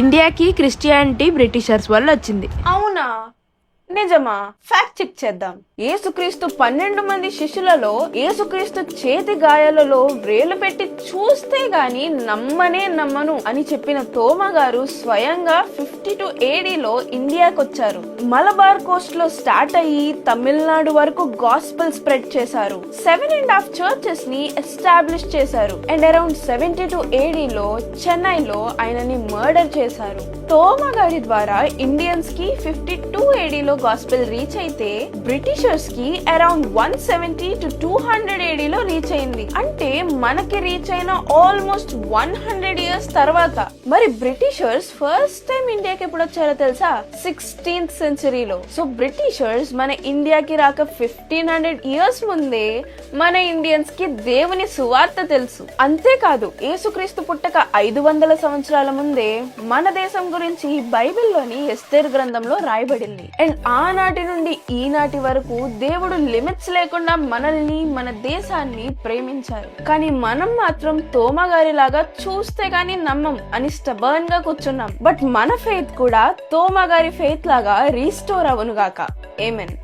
ఇండియాకి Christianity Britishers వల్ల వచ్చింది. అవునా, నిజమా? ఫ్యాక్ట్ చెక్ చేద్దాం. యేసుక్రీస్తు 12 మంది శిష్యులలో యేసుక్రీస్తు చేతి గాయాలలో వ్రేలు పెట్టి చూస్తే గాని నమ్మను అని చెప్పిన తోమా గారు స్వయంగా 52 AD లో ఇండియాకి వచ్చారు. మలబార్ కోస్ట్ లో స్టార్ట్ అయ్యి తమిళనాడు వరకు గాస్పెల్ స్ప్రెడ్ చేశారు. 7.5 చర్చెస్ ని ఎస్టాబ్లిష్ చేశారు. అండ్ అరౌండ్ 72 AD లో చెన్నైలో ఆయనని మర్డర్ చేశారు. తోమా గారి ద్వారా ఇండియన్స్ కి 52 AD లో గాస్పెల్ రీచ్ అయితే బ్రిటిషర్స్ కి అరౌండ్ 170 to 200 AD లో రీచ్ అయింది. అంటే మనకి రీచ్ అయిన ఆల్మోస్ట్ 100 years తర్వాత. మరి బ్రిటిషర్స్ ఫస్ట్ టైం ఇండియాకి ఎప్పుడు వచ్చారో తెలుసా? 16th centuryలో. సో బ్రిటిషర్స్ మన ఇండియాకి రాక 1500 years ముందే మన ఇండియన్స్ కి దేవుని సువార్త తెలుసు. అంతేకాదు యేసుక్రీస్తు పుట్టక 500 సంవత్సరాల ముందే మన దేశం గురించి బైబిల్లోని ఎస్తేర్ గ్రంథంలో రాయబడింది. అండ్ ఆనాటి నుండి ఈనాటి వరకు దేవుడు లిమిట్స్ లేకుండా మనల్ని మన దేశాన్ని ప్రేమించారు. కానీ మనం మాత్రం తోమా గారి లాగా చూస్తే గాని నమ్మం అని స్టబర్న్ గా కూర్చున్నాం. బట్ మన ఫెయిత్ కూడా తోమా గారి ఫెయిత్ లాగా రీస్టోర్ అవును గాక. ఆమేన్.